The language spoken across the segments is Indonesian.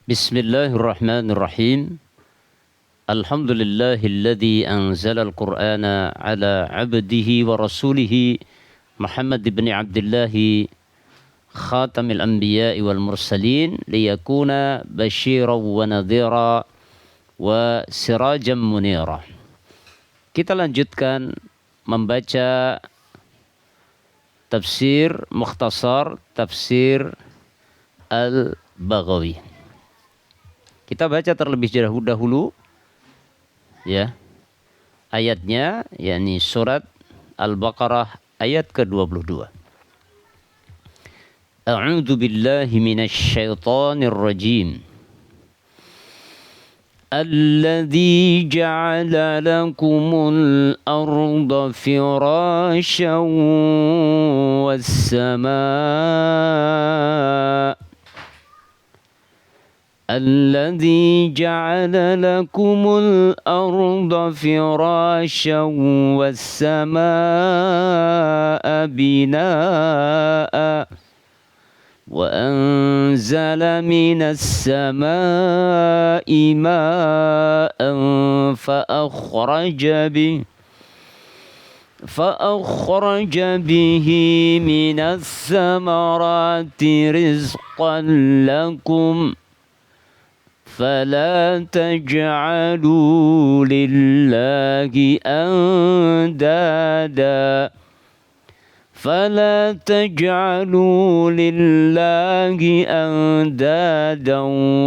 Bismillahirrahmanirrahim. Alhamdulillahilladzi anzala al-Qur'ana ala abdihi wa rasulihi Muhammad ibn Abdullah khatamil anbiya'i wal mursalin liyakuna basyiran wa nadhira wa sirajan munira. Kita lanjutkan membaca tafsir mukhtasar tafsir Al-Baghawi. Kita baca terlebih dahulu ya ayatnya, yakni surat Al-Baqarah ayat ke-22. A'udzu billahi minasy syaithanir rajim. Alladzi ja'ala lakumul arda firasyan was samaa الذي جعل لكم الأرض فراشا والسماء بناء وأنزل من السماء ماء فأخرج به من الثمرات رزقا لكم فلا تجعلوا لله أندادا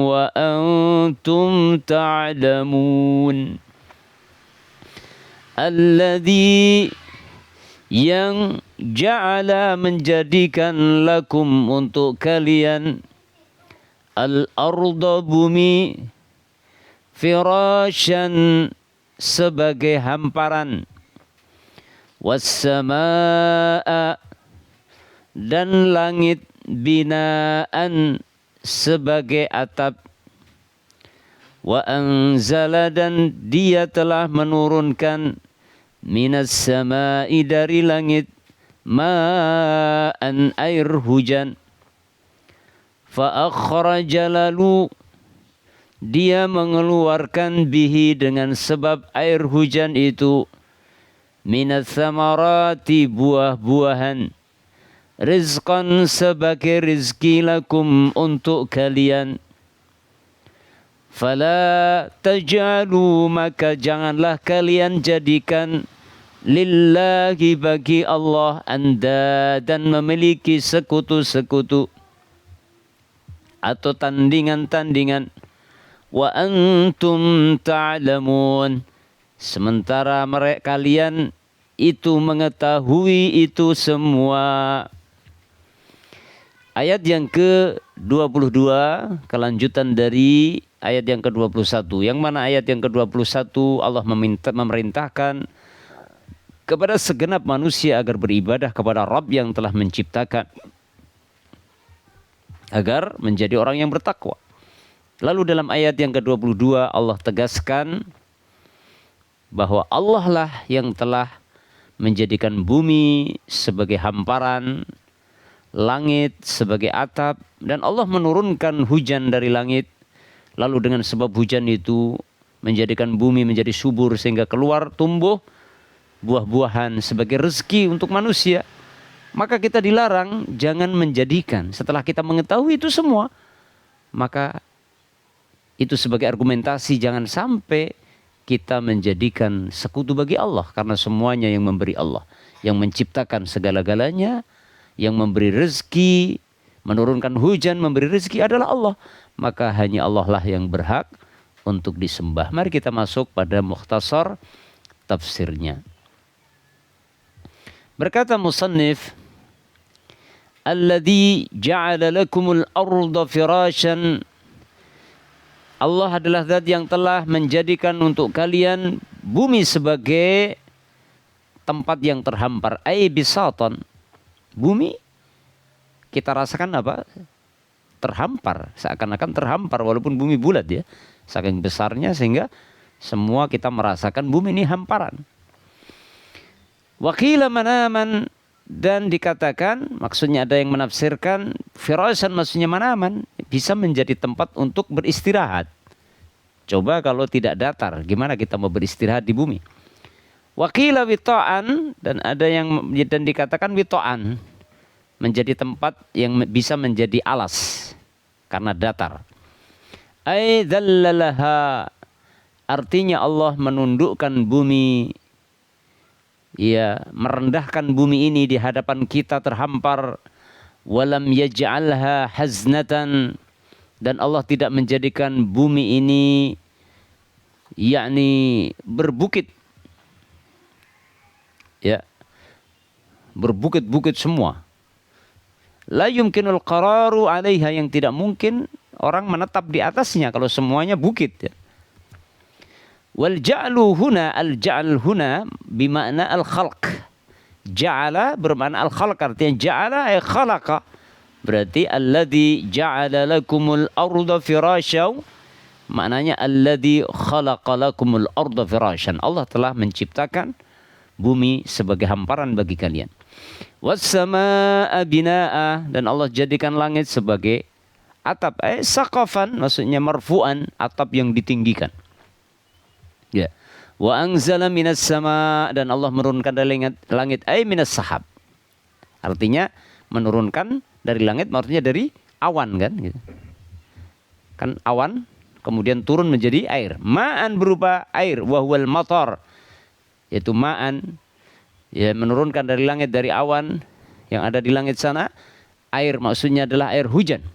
وأنتم تعلمون الذي yang ja'ala menjadikan lakum untuk kalian al-arda bumi firasyan sebagai hamparan was-samaa dan langit binaan sebagai atap wa anzala dan dia telah menurunkan minas samai dari langit ma'an air hujan fa'akhraja lalu dia mengeluarkan bihi dengan sebab air hujan itu minas samarati buah-buahan rizqan sebagai rizki lakum untuk kalian fala taj'alu maka janganlah kalian jadikan lillahi bagi Allah anda dan memiliki sekutu-sekutu atau tandingan-tandingan wa antum ta'lamun sementara mereka kalian itu mengetahui itu semua. Ayat yang ke-22 kelanjutan dari ayat yang ke-21, yang mana ayat yang ke-21 Allah memerintahkan kepada segenap manusia agar beribadah kepada Rabb yang telah menciptakan, agar menjadi orang yang bertakwa. Lalu dalam ayat yang ke-22 Allah tegaskan bahwa Allah lah yang telah menjadikan bumi sebagai hamparan, langit sebagai atap, dan Allah menurunkan hujan dari langit. Lalu dengan sebab hujan itu menjadikan bumi menjadi subur sehingga keluar tumbuh buah-buahan sebagai rezeki untuk manusia. Maka kita dilarang jangan menjadikan setelah kita mengetahui itu semua, maka itu sebagai argumentasi jangan sampai kita menjadikan sekutu bagi Allah, karena semuanya yang memberi Allah, yang menciptakan segala-galanya, yang memberi rezeki, menurunkan hujan, memberi rezeki adalah Allah. Maka hanya Allah lah yang berhak untuk disembah. Mari kita masuk pada mukhtasar tafsirnya. Berkata musannif, alladzi ja'ala lakumul arda firasyan, Allah adalah zat yang telah menjadikan untuk kalian bumi sebagai tempat yang terhampar, ai bisatan. Bumi kita rasakan apa? Terhampar, seakan-akan terhampar walaupun bumi bulat ya. Saking besarnya sehingga semua kita merasakan bumi ini hamparan. Wa qila manaman, Dan dikatakan, maksudnya ada yang menafsirkan firasyan maksudnya manaman, bisa menjadi tempat untuk beristirahat. Coba kalau tidak datar, gimana kita mau beristirahat di bumi? Wakila wito'an, dan ada yang dan dikatakan wito'an, menjadi tempat yang bisa menjadi alas karena datar. Ai dzallalaha, artinya Allah menundukkan bumi, ya, merendahkan bumi ini di hadapan kita terhampar. Walam yaj'alha haznatan, dan Allah tidak menjadikan bumi ini yakni berbukit, ya, berbukit-bukit semua. La yumkinul qararu 'alaiha, yang tidak mungkin orang menetap di atasnya kalau semuanya bukit, ya. Wal ja'lu huna, al ja'al huna bimakna al khalq. Ja'ala bermakna al khalq, artinya ja'ala ay khalaqa. Berarti alladzi ja'ala lakumul arda firasyan, maknanya alladzi khalaqa lakumul arda firasyan. Allah telah menciptakan bumi sebagai hamparan bagi kalian. Was samaa'a binaa'a, dan Allah jadikan langit sebagai atap. Saqafan, maksudnya marfu'an, atap yang ditinggikan. Ya. Wa anzala minas sama', dan Allah menurunkan dari langit minas sahab. Artinya menurunkan dari langit, maksudnya dari awan, kan gitu. Kan awan kemudian turun menjadi air. Ma'an berupa air, wa huwal matar, yaitu ma'an, ya, menurunkan dari langit, dari awan yang ada di langit sana. Air maksudnya adalah air hujan.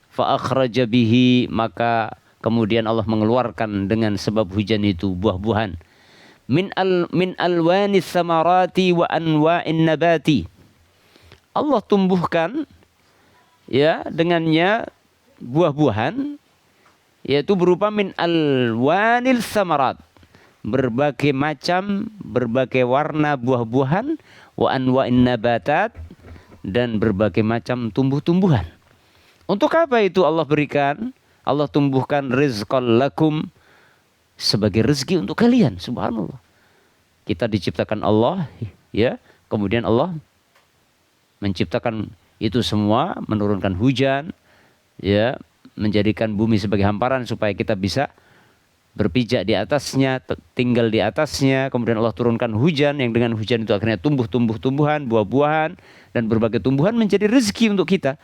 Fa akhraja bihi, maka kemudian Allah mengeluarkan dengan sebab hujan itu buah-buahan. Min alwanis samarati wa anwa'in nabati. Allah tumbuhkan, ya, dengannya buah-buahan, yaitu berupa min alwanil samarat, berbagai macam, berbagai warna buah-buahan, wa anwa'in nabatat, dan berbagai macam tumbuh-tumbuhan. Untuk apa itu Allah berikan? Allah tumbuhkan rizqan lakum, sebagai rezeki untuk kalian. Subhanallah. Kita diciptakan Allah, ya, kemudian Allah menciptakan itu semua, menurunkan hujan, ya, menjadikan bumi sebagai hamparan supaya kita bisa berpijak di atasnya, tinggal di atasnya. Kemudian Allah turunkan hujan, yang dengan hujan itu akhirnya tumbuh-tumbuhan, buah-buahan, dan berbagai tumbuhan menjadi rezeki untuk kita.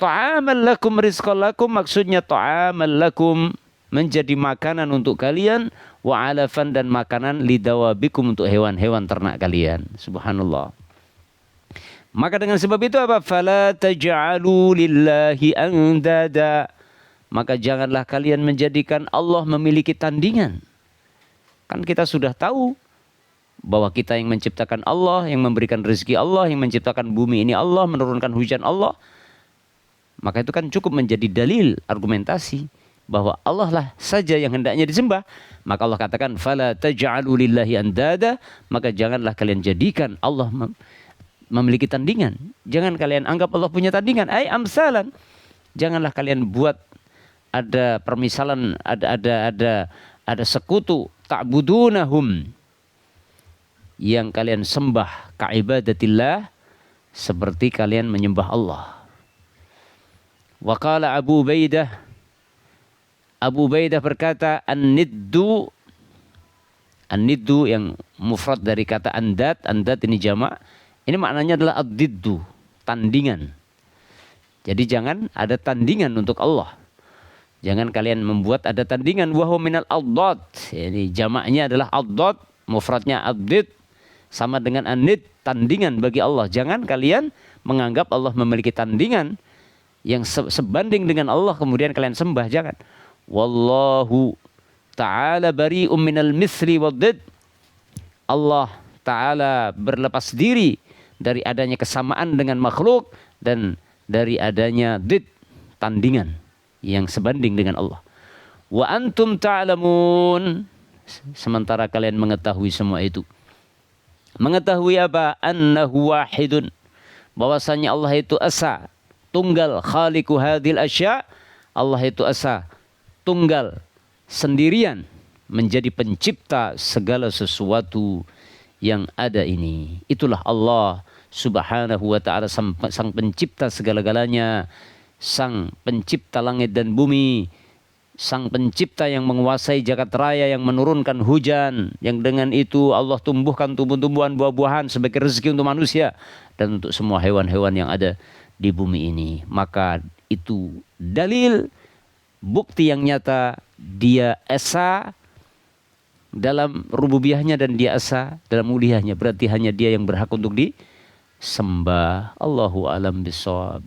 Ta'amal lakum rizqan lakum, maksudnya ta'amal lakum, menjadi makanan untuk kalian, wa alafan, dan makanan lidawabikum, untuk hewan-hewan ternak kalian. Subhanallah. Maka dengan sebab itu apa? Fala taj'alu lillahi andada, maka janganlah kalian menjadikan Allah memiliki tandingan. Kan kita sudah tahu bahwa kita yang menciptakan Allah, yang memberikan rezeki Allah, yang menciptakan bumi ini Allah, menurunkan hujan Allah. Maka itu kan cukup menjadi dalil, argumentasi bahwa Allah lah saja yang hendaknya disembah. Maka Allah katakan fala taj'alu lillahi andada, maka janganlah kalian jadikan Allah memiliki tandingan. Jangan kalian anggap Allah punya tandingan. Amsalan. Janganlah kalian buat ada permisalan, ada sekutu, ta'budunahum, yang kalian sembah, ka'ibadatillah, seperti kalian menyembah Allah. Wa qala Abu Ubaidah berkata, an-niddu yang mufrad dari kata andad ini jamak. Ini maknanya adalah ad-diddu, tandingan. Jadi jangan ada tandingan untuk Allah. Jangan kalian membuat ada tandingan. Wa huwa minal addad. Ini jamaknya adalah addad, mufradnya ad-did, sama dengan an-nid, tandingan bagi Allah. Jangan kalian menganggap Allah memiliki tandingan yang sebanding dengan Allah kemudian kalian sembah, jangan. Wallahu ta'ala bari'um minal misli wad-did. Allah ta'ala berlepas diri dari adanya kesamaan dengan makhluk dan dari adanya did, tandingan yang sebanding dengan Allah. Wa antum ta'lamun, sementara kalian mengetahui semua itu. Mengetahui apa? Annahu wahidun, bahwasanya Allah itu esa, tunggal, khaliqu hadhil asya. Allah itu esa, tunggal, sendirian, menjadi pencipta segala sesuatu yang ada ini. Itulah Allah subhanahu wa ta'ala, sang pencipta segala-galanya, sang pencipta langit dan bumi, sang pencipta yang menguasai jagat raya, yang menurunkan hujan, yang dengan itu Allah tumbuhkan tumbuh-tumbuhan, buah-buahan sebagai rezeki untuk manusia dan untuk semua hewan-hewan yang ada di bumi ini. Maka itu dalil, bukti yang nyata dia esa dalam rububiyahnya dan dia esa dalam uluhiyahnya. Berarti hanya dia yang berhak untuk disembah. Allahu a'lam bishawab.